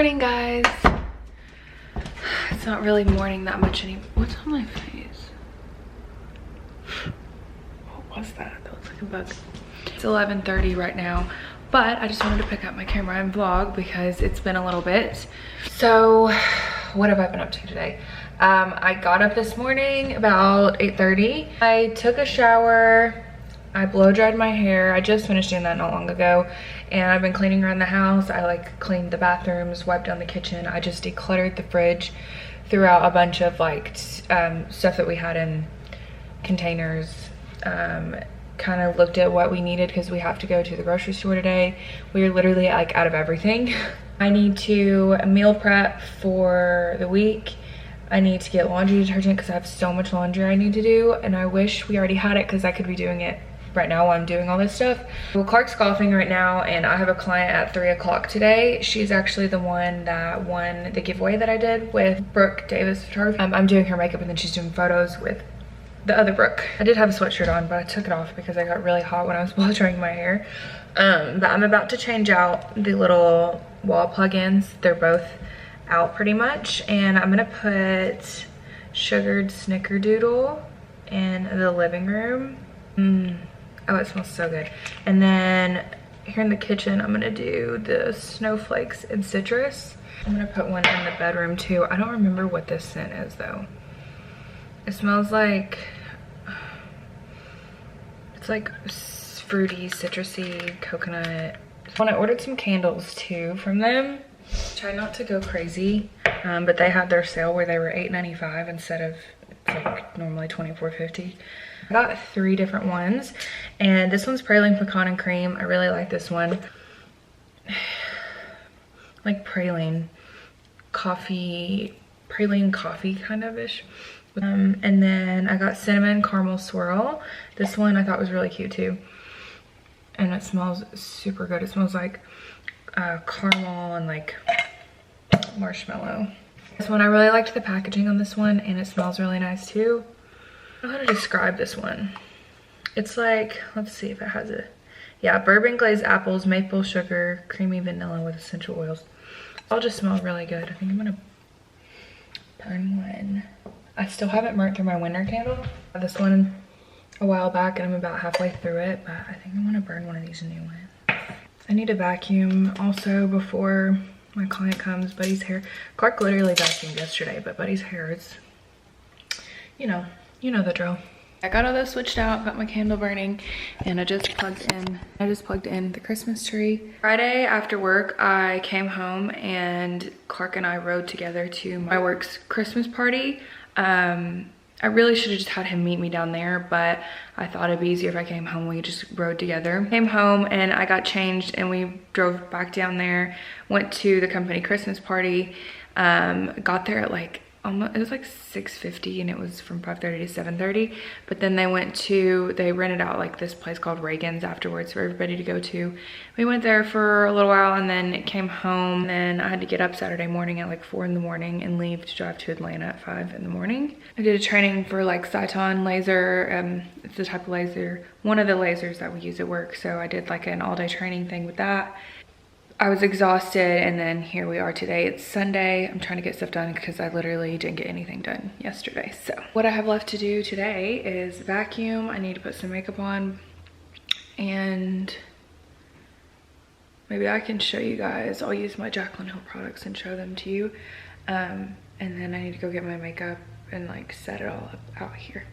Morning, guys. It's not really morning that much anymore. What's on my face? What was that? That looks like a bug. It's 11:30 right now, but I just wanted to pick up my camera and vlog because it's been a little bit. So what have I been up to today? I got up this morning about 8:30. I took a shower. I blow dried my hair. I just finished doing that not long ago, and I've been cleaning around the house. I like cleaned the bathrooms, wiped down the kitchen. I just decluttered the fridge, threw out a bunch of like stuff that we had in containers. Kind of looked at what we needed because we have to go to the grocery store today. We are literally like out of everything. I need to meal prep for the week. I need to get laundry detergent because I have so much laundry I need to do, and I wish we already had it because I could be doing it right now while I'm doing all this stuff. Well, Clark's golfing right now, and I have a client at 3 o'clock today. She's actually the one that won the giveaway that I did with Brooke Davis Photography. I'm doing her makeup, and then she's doing photos with the other Brooke. I did have a sweatshirt on, but I took it off because I got really hot when I was blow drying my hair. But I'm about to change out the little wall plugins. They're both out pretty much, and I'm gonna put sugared snickerdoodle in the living room. Oh, it smells so good. And then here in the kitchen, I'm gonna do the snowflakes and citrus. I'm gonna put one in the bedroom too. I don't remember what this scent is though. It smells like, it's like fruity, citrusy, coconut. When I ordered some candles too from them, try not to go crazy, but they had their sale where they were $8.95 instead of like normally $24.50. I got 3 different ones, and this one's praline pecan and cream. I really like this one. Like praline coffee kind of ish. And then I got cinnamon caramel swirl. This one I thought was really cute too, and it smells super good. It smells like caramel and like marshmallow. This one, I really liked the packaging on this one, and it smells really nice too. I don't know how to describe this one. It's like, let's see if it has a, yeah, bourbon glazed apples, maple sugar, creamy vanilla with essential oils. All just smell really good. I think I'm gonna burn one. I still haven't burnt through my winter candle. I had this one a while back, and I'm about halfway through it, but I think I'm gonna burn one of these new ones. I need to vacuum also before my client comes. Buddy's hair, Clark literally vacuumed yesterday, but Buddy's hair is, you know the drill. I got all those switched out, got my candle burning, and I just plugged in the Christmas tree. Friday after work, I came home and Clark and I rode together to my work's Christmas party. I really should have just had him meet me down there, but I thought it'd be easier if I came home. We just rode together. Came home and I got changed and we drove back down there, went to the company Christmas party, got there at like, it was like 6:50, and it was from 5:30 to 7:30. But then they rented out like this place called Reagan's afterwards for everybody to go to. We went there for a little while and then came home. Then I had to get up Saturday morning at like 4 in the morning and leave to drive to Atlanta at 5 in the morning. I did a training for like Cyton laser. It's the type of laser, one of the lasers that we use at work. So I did like an all-day training thing with that. I was exhausted, and then here we are today. It's Sunday. I'm trying to get stuff done because I literally didn't get anything done yesterday. So what I have left to do today is vacuum. I need to put some makeup on, and maybe I can show you guys. I'll use my Jaclyn Hill products and show them to you. And then I need to go get my makeup and like set it all up out here.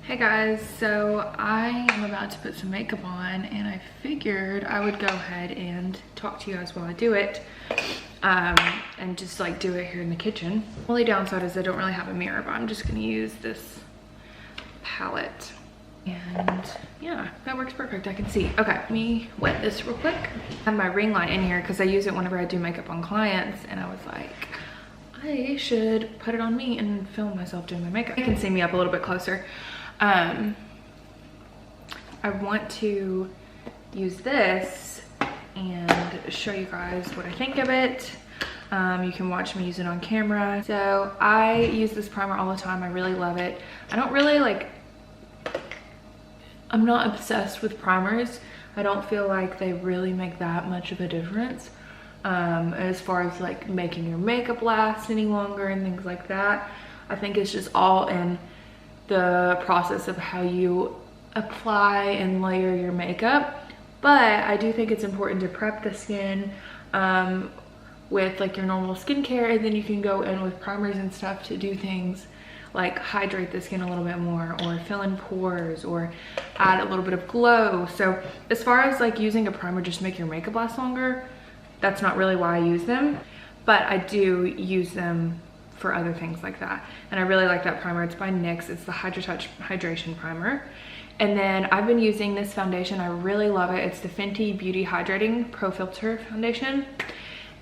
Hey guys, so I am about to put some makeup on, and I figured I would go ahead and talk to you guys while I do it, and just like do it here in the kitchen. The only downside is I don't really have a mirror, but I'm just gonna use this palette, and yeah, that works perfect. I can see. Okay, let me wet this real quick. I have my ring light in here because I use it whenever I do makeup on clients, and I was like, I should put it on me and film myself doing my makeup. You can see me up a little bit closer. I want to use this and show you guys what I think of it. You can watch me use it on camera. So I use this primer all the time. I really love it. I don't really like, I'm not obsessed with primers. I don't feel like they really make that much of a difference. as far as like making your makeup last any longer and things like that. I think it's just all in the process of how you apply and layer your makeup. But I do think it's important to prep the skin with like your normal skincare, and then you can go in with primers and stuff to do things like hydrate the skin a little bit more, or fill in pores, or add a little bit of glow. So as far as like using a primer just to make your makeup last longer, that's not really why I use them, but I do use them for other things like that. And I really like that primer. It's by NYX. It's the HydraTouch Hydration Primer. And then I've been using this foundation. I really love it. It's the Fenty Beauty Hydrating Pro Filter Foundation.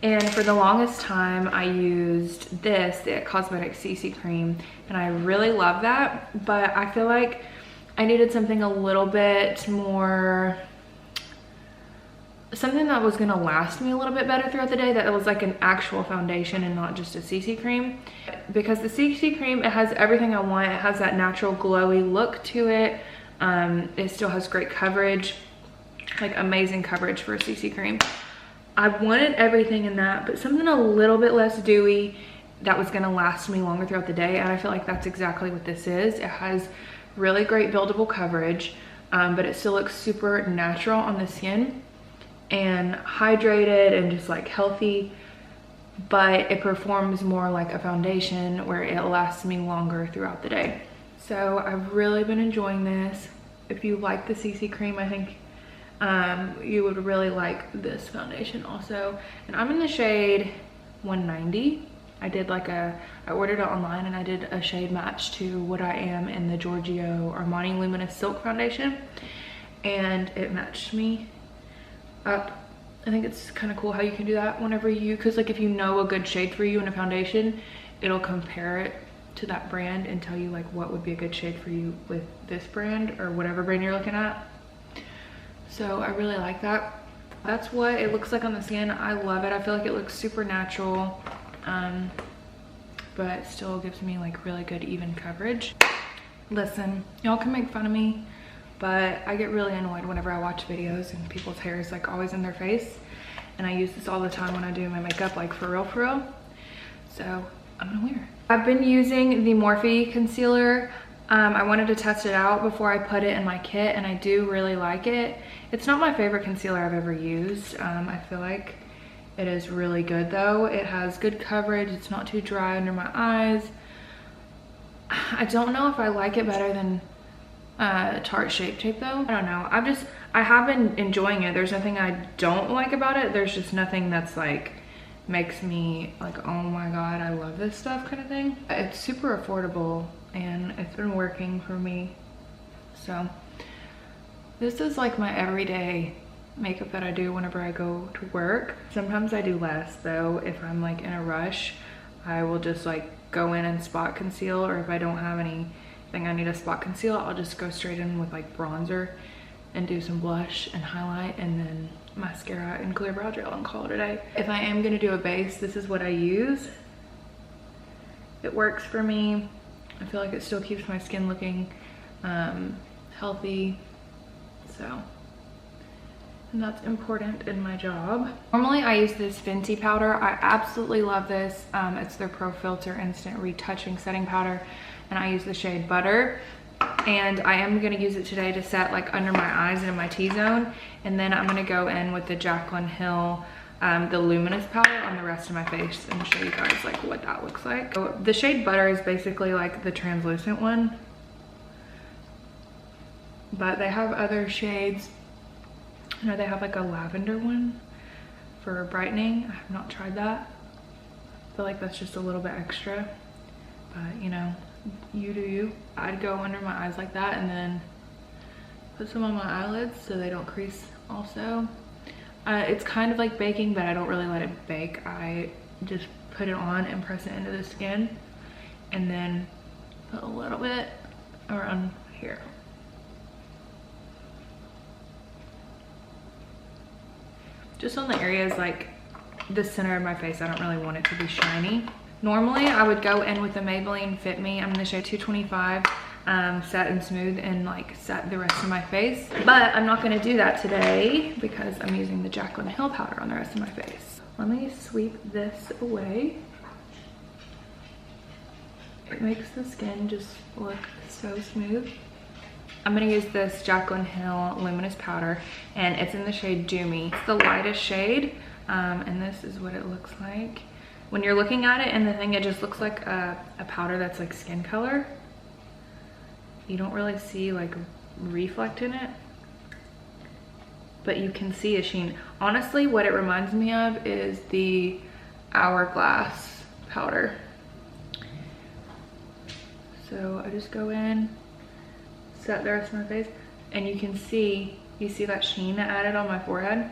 And for the longest time, I used this, the Cosmetics CC Cream, and I really love that. But I feel like I needed something a little bit more, something that was gonna last me a little bit better throughout the day, that it was like an actual foundation and not just a CC cream. Because the CC cream, it has everything I want. It has that natural glowy look to it. It still has great coverage, like amazing coverage for a CC cream. I wanted everything in that, but something a little bit less dewy that was gonna last me longer throughout the day, and I feel like that's exactly what this is. It has really great buildable coverage, but it still looks super natural on the skin and hydrated and just like healthy, but it performs more like a foundation where it lasts me longer throughout the day. So I've really been enjoying this. If you like the CC cream, I think you would really like this foundation also. And I'm in the shade 190. I ordered it online, and I did a shade match to what I am in the Giorgio Armani Luminous Silk Foundation, and it matched me up. I think it's kind of cool how you can do that whenever you, because like if you know a good shade for you in a foundation, it'll compare it to that brand and tell you like what would be a good shade for you with this brand or whatever brand you're looking at. So I really like that. That's what it looks like on the skin. I love it. I feel like it looks super natural, but still gives me like really good even coverage. Listen, y'all can make fun of me, but I get really annoyed whenever I watch videos and people's hair is like always in their face. And I use this all the time when I do my makeup, like for real. So I'm gonna wear it. I've been using the Morphe concealer. I wanted to test it out before I put it in my kit, and I do really like it. It's not my favorite concealer I've ever used. I feel like it is really good though. It has good coverage. It's not too dry under my eyes. I don't know if I like it better than Tarte Shape Tape though. I don't know. I have been enjoying it. There's nothing I don't like about it. There's just nothing that's like makes me like, oh my god, I love this stuff kind of thing. It's super affordable and it's been working for me. So this is like my everyday makeup that I do whenever I go to work. Sometimes I do less though. If I'm like in a rush, I will just like go in and spot conceal, or if I don't have anything I need to spot conceal, I'll just go straight in with like bronzer and do some blush and highlight and then mascara and clear brow gel and call it a day. If I am gonna do a base, this is what I use. It works for me. I feel like it still keeps my skin looking healthy. So, and that's important in my job. Normally I use this Fenty powder. I absolutely love this. It's their Pro Filter Instant Retouching Setting Powder, and I use the shade Butter. And I am gonna use it today to set like under my eyes and in my T-zone. And then I'm gonna go in with the Jaclyn Hill, the luminous powder on the rest of my face and show you guys like what that looks like. So the shade Butter is basically like the translucent one, but they have other shades. I know they have like a lavender one for brightening. I have not tried that. I feel like that's just a little bit extra, but you know, you do you. I'd go under my eyes like that and then put some on my eyelids so they don't crease also. It's kind of like baking, but I don't really let it bake. I just put it on and press it into the skin and then put a little bit around here. Just on the areas like the center of my face. I don't really want it to be shiny. Normally I would go in with the Maybelline Fit Me. I'm in the shade 225, Set and Smooth, and like set the rest of my face. But I'm not gonna do that today because I'm using the Jaclyn Hill powder on the rest of my face. Let me sweep this away. It makes the skin just look so smooth. I'm gonna use this Jaclyn Hill Luminous Powder, and it's in the shade Do Me. It's the lightest shade, and this is what it looks like. When you're looking at it in the thing, it just looks like a powder that's like skin color. You don't really see like reflect in it, but you can see a sheen. Honestly, what it reminds me of is the Hourglass powder. So I just go in, set the rest of my face, and you can see, you see that sheen that added on my forehead?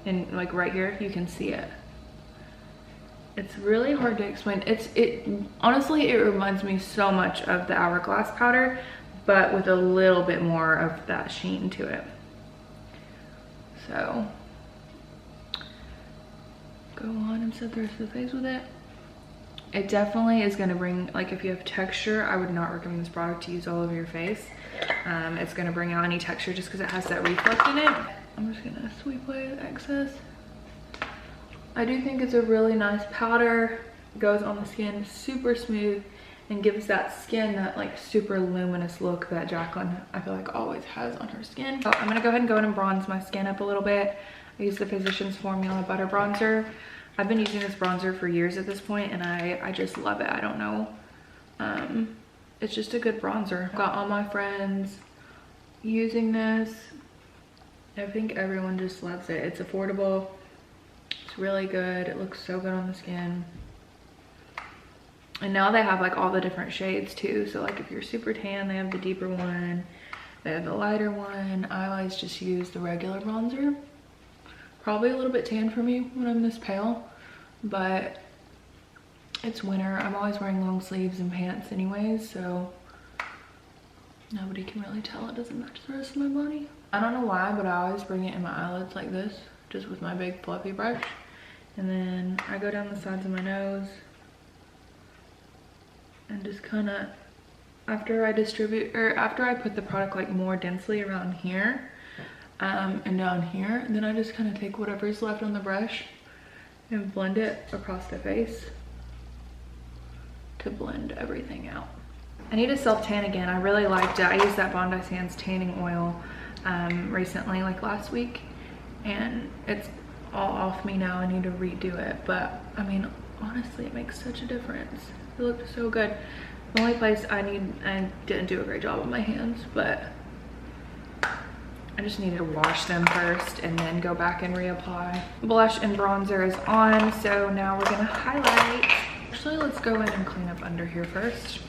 And like right here, you can see it. It's really hard to explain. Honestly, it reminds me so much of the Hourglass powder, but with a little bit more of that sheen to it. So, go on and set the rest of the face with it. It definitely is gonna bring, like if you have texture, I would not recommend this product to use all over your face. It's gonna bring out any texture just because it has that reflect in it. I'm just gonna sweep away the excess. I do think it's a really nice powder. Goes on the skin super smooth and gives that skin that like super luminous look that Jaclyn, I feel like, always has on her skin. So I'm gonna go ahead and go in and bronze my skin up a little bit. I use the Physicians Formula Butter Bronzer. I've been using this bronzer for years at this point, and I just love it. I don't know. It's just a good bronzer. I've got all my friends using this. I think everyone just loves it. It's affordable. It's really good. It looks so good on the skin. And now they have like all the different shades too. So like if you're super tan, they have the deeper one. They have the lighter one. I always just use the regular bronzer. Probably a little bit tan for me when I'm this pale, but it's winter. I'm always wearing long sleeves and pants anyways, so nobody can really tell it doesn't match the rest of my body. I don't know why, but I always bring it in my eyelids like this, just with my big fluffy brush. And then I go down the sides of my nose and just kind of, after I put the product like more densely around here, and down here, and then I just kind of take whatever's left on the brush and blend it across the face to blend everything out. I need to self tan again. I really liked it. I used that Bondi Sands tanning oil recently, like last week, and it's all off me now. I need to redo it, but I mean, honestly, it makes such a difference. It looked so good. The only place I didn't do a great job on my hands, but I just needed to wash them first and then go back and reapply. Blush and bronzer is on, so now we're gonna highlight. Actually, let's go in and clean up under here first.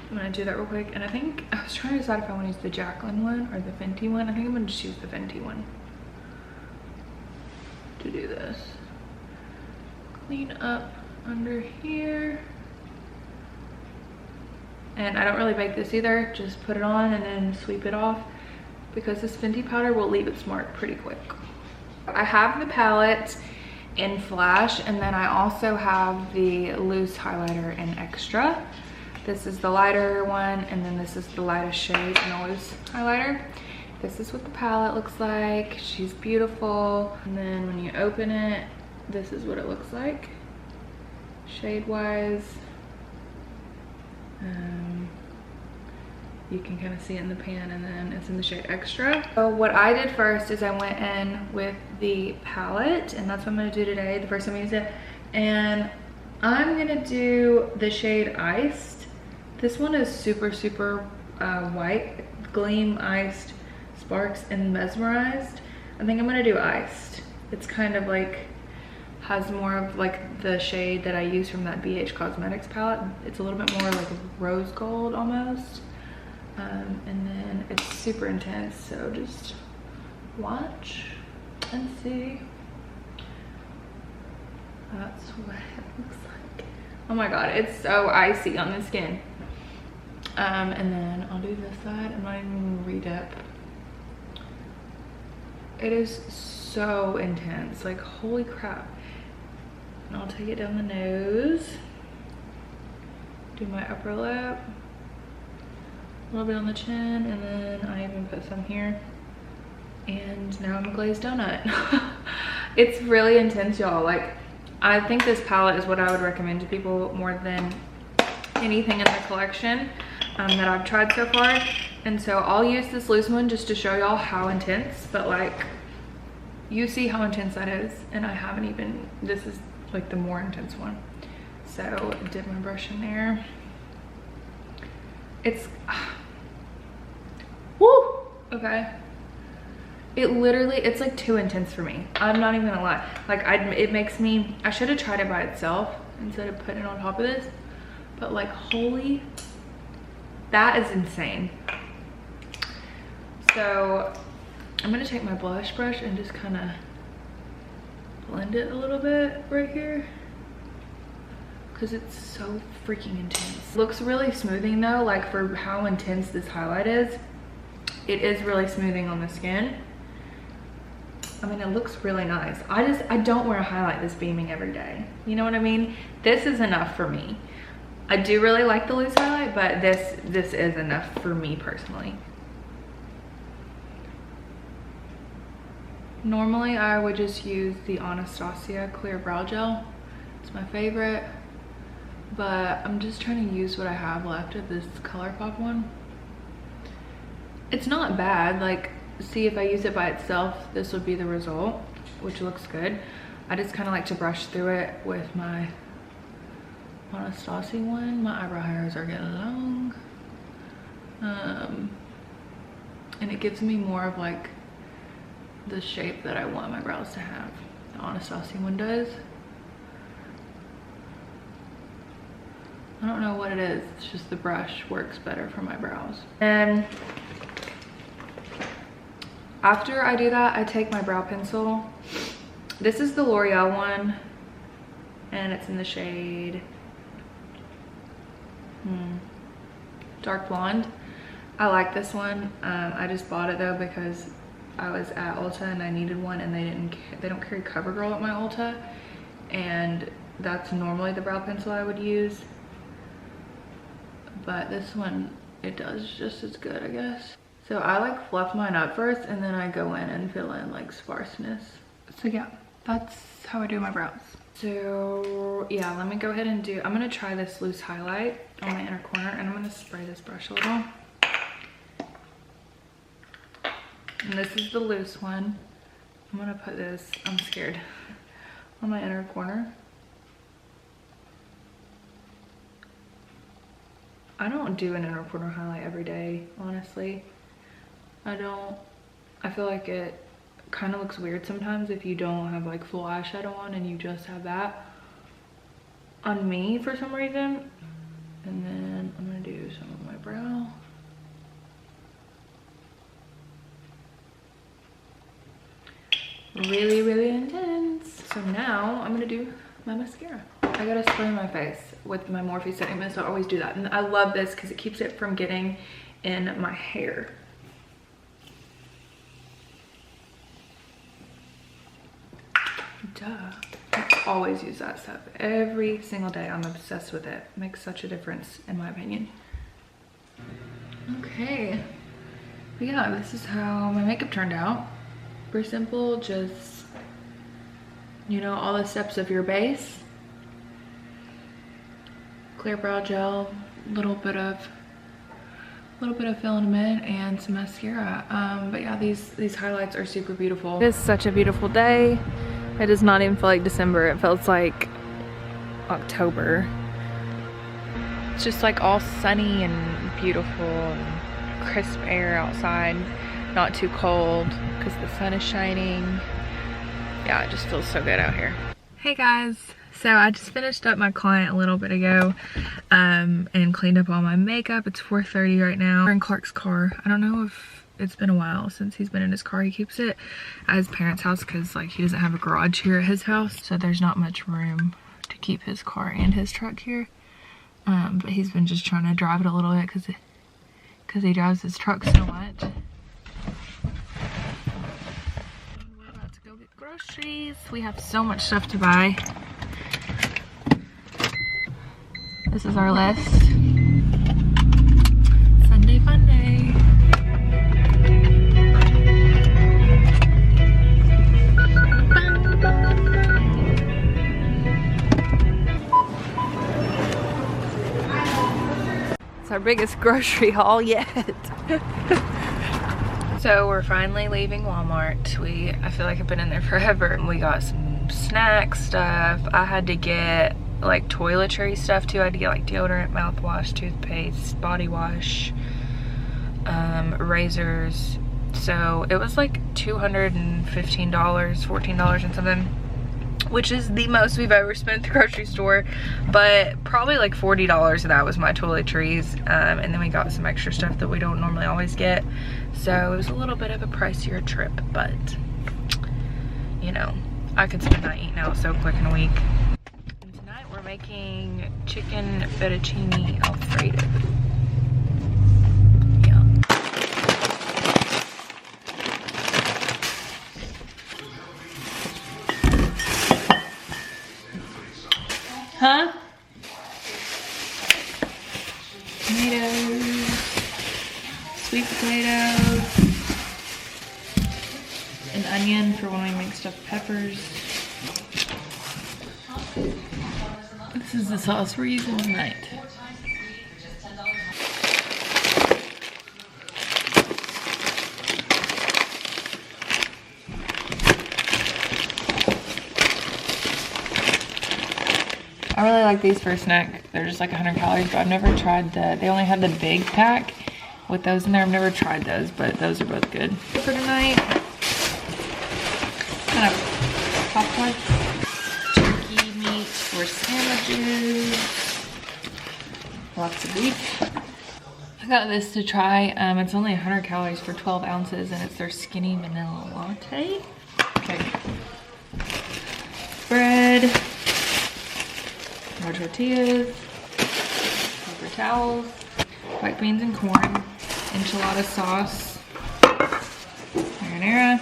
I'm gonna do that real quick, and I think I was trying to decide if I want to use the Jaclyn one or the Fenty one. I think I'm gonna just use the Fenty one to do this. Clean up under here. And I don't really bake this either, just put it on and then sweep it off, because this Fenty powder will leave its mark pretty quick. I have the palette in Flash, and then I also have the loose highlighter in Extra. This is the lighter one, and then this is the lightest shade in the loose highlighter. This is what the palette looks like. She's beautiful. And then when you open it, this is what it looks like, shade-wise. You can kind of see it in the pan, and then it's in the shade Extra. So what I did first is I went in with the palette, and that's what I'm going to do today, the first time I use it. And I'm going to do the shade Iced. This one is super white, Gleam, Iced, Sparks, and Mesmerized. I think I'm going to do Iced. It's kind of like, has more of like the shade that I use from that BH Cosmetics palette. It's a little bit more like rose gold almost. And then it's super intense, so just watch and see. That's what it looks like. Oh my god, it's so icy on the skin. And then I'll do this side. I'm not even gonna redip. It is so intense, like holy crap. And I'll take it down the nose, do my upper lip, a little bit on the chin, and then I even put some here. And now I'm a glazed donut. It's really intense, y'all. Like, I think this palette is what I would recommend to people more than anything in the collection that I've tried so far. And so I'll use this loose one just to show y'all how intense, but like, you see how intense that is, and I haven't even, this is like the more intense one. So I dip my brush in there. It's, woo, okay. It literally, it's like too intense for me. I'm not even gonna lie. Like, it makes me, I should have tried it by itself instead of putting it on top of this. But like, holy, that is insane. So I'm gonna take my blush brush and just kind of blend it a little bit right here, because it's so freaking intense. Looks really smoothing though, like for how intense this highlight is. It is really smoothing on the skin. I mean, it looks really nice. I don't wear a highlight this beaming every day. You know what I mean? This is enough for me. I do really like the loose highlight, but this is enough for me personally. Normally, I would just use the Anastasia Clear Brow Gel. It's my favorite, but I'm just trying to use what I have left of this ColourPop one. It's not bad. Like, see, if I use it by itself, this would be the result, which looks good. I just kind of like to brush through it with my Anastasia one. My eyebrow hairs are getting long. And it gives me more of like the shape that I want my brows to have. The Anastasia one does. I don't know what it is. It's just the brush works better for my brows. And after I do that, I take my brow pencil. This is the L'Oreal one, and it's in the shade Dark Blonde. I like this one. I just bought it though because I was at Ulta and I needed one, and they don't carry CoverGirl at my Ulta, and that's normally the brow pencil I would use. But this one, it does just as good, I guess. So I like fluff mine up first, and then I go in and fill in like sparseness. So yeah, that's how I do my brows. So yeah, let me go ahead and I'm gonna try this loose highlight on my inner corner, and I'm gonna spray this brush a little. And this is the loose one. I'm gonna put this, I'm scared, on my inner corner. I don't do an inner corner highlight every day, honestly. I don't. I feel like it kind of looks weird sometimes if you don't have like full eyeshadow on and you just have that on me for some reason. And then I'm gonna do some of my brow. Really, really intense. So now I'm gonna do my mascara. I gotta spray my face with my Morphe setting mist. I always do that, and I love this because it keeps it from getting in my hair. Duh. I always use that stuff every single day. I'm obsessed with it. It makes such a difference in my opinion. Okay, but yeah, this is how my makeup turned out. Pretty simple, just, you know, all the steps of your base. Clear brow gel, little bit of filament, and some mascara. But yeah, these highlights are super beautiful. It is such a beautiful day. It does not even feel like December. It feels like October. It's just like all sunny and beautiful and crisp air outside. Not too cold because the sun is shining. Yeah, it just feels so good out here. Hey guys, so I just finished up my client a little bit ago and cleaned up all my makeup. It's 4:30 right now. We're in Clark's car. I don't know if it's been a while since he's been in his car. He keeps it at his parents' house because like he doesn't have a garage here at his house, so there's not much room to keep his car and his truck here. But he's been just trying to drive it a little bit because he drives his truck so much. We're about to go get groceries. We have so much stuff to buy. This is our list. Sunday fun day. Bum, bum. our biggest grocery haul yet. So we're finally leaving Walmart. I feel like I've been in there forever. We got some snack stuff. I had to get like toiletry stuff too. I had to get like deodorant, mouthwash, toothpaste, body wash, razors. So it was like $215, $14 and something, which is the most we've ever spent at the grocery store, but probably like $40 of that was my toiletries, and then we got some extra stuff that we don't normally always get, so it was a little bit of a pricier trip, but you know, I could spend that eating out so quick in a week. And tonight we're making chicken fettuccine alfredo. Huh? Tomatoes, sweet potatoes, an onion for when we make stuffed peppers. This is the sauce we're using tonight. I really like these for a snack. They're just like 100 calories, but I've never tried they only had the big pack with those in there. I've never tried those, but those are both good. For tonight, kind of popcorn. Turkey meat for sandwiches. Lots of beef. I got this to try. It's only 100 calories for 12 ounces, and it's their skinny vanilla latte. Okay. Bread. More tortillas, paper towels, white beans and corn, enchilada sauce, marinara,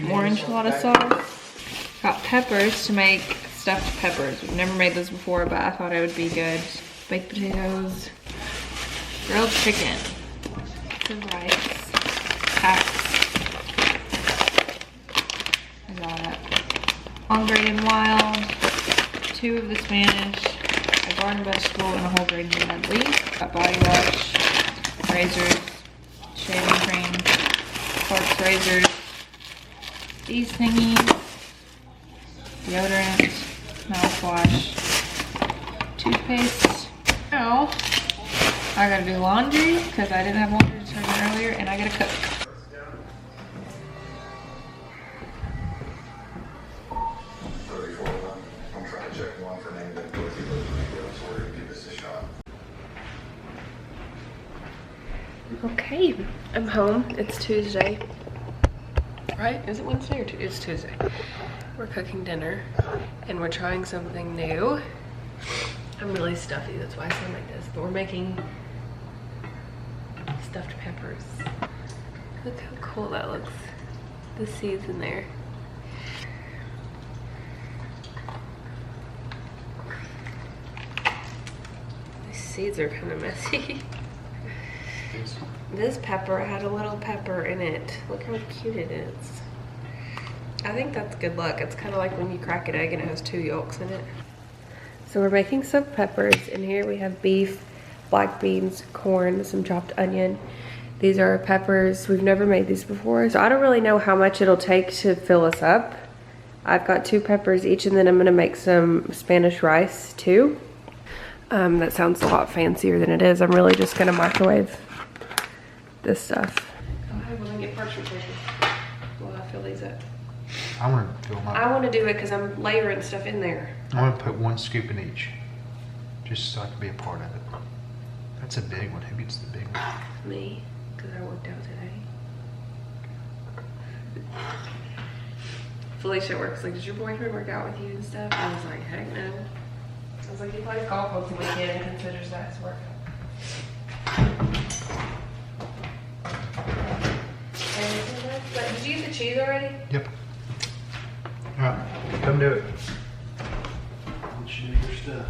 more enchilada sauce. Got peppers to make stuffed peppers. We've never made those before, but I thought it would be good. Baked potatoes, grilled chicken, some rice, packs. I got on grain wild. 2 of the Spanish, a garden vegetable, and a whole grain medley. Got body wash, razors, shaving cream, Clark's razors, these thingies, deodorant, mouthwash, toothpaste. Now, I gotta do laundry because I didn't have laundry detergent earlier, and I gotta cook. Okay, I'm home. It's Tuesday. Right? Is it Wednesday or Tuesday? It's Tuesday. We're cooking dinner and we're trying something new. I'm really stuffy, that's why I sound like this. But we're making stuffed peppers. Look how cool that looks. The seeds in there. These seeds are kind of messy. This pepper had a little pepper in it. Look how cute it is. I think that's good luck. It's kind of like when you crack an egg and it has 2 yolks in it. So we're making some peppers. In here we have beef, black beans, corn, some chopped onion. These are peppers. We've never made these before, so I don't really know how much it'll take to fill us up. I've got 2 peppers each, and then I'm gonna make some Spanish rice too. That sounds a lot fancier than it is. I'm really just gonna microwave this stuff. Go ahead, we'll get parchment paper. While I fill these up. I want to do them up. I want to do it because I'm layering stuff in there. I want to put 1 scoop in each, just so I can be a part of it. That's a big one. Who gets the big one? Me, because I worked out today. Felicia works like, did your boyfriend work out with you and stuff? I was like, heck no. I was like, he plays golf once a weekend and considers that his workout. But did you get the cheese already? Yep. All right, come do it. Let's do your stuff.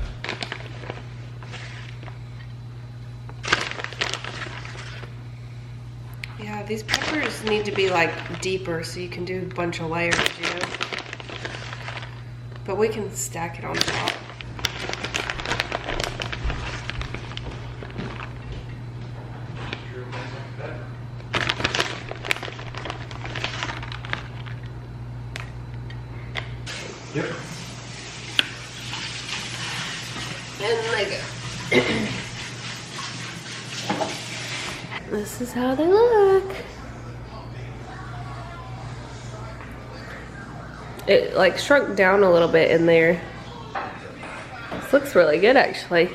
Yeah, these peppers need to be like deeper so you can do a bunch of layers, you know? But we can stack it on top. Yep. And Lego. This is how they look. It like shrunk down a little bit in there. This looks really good actually.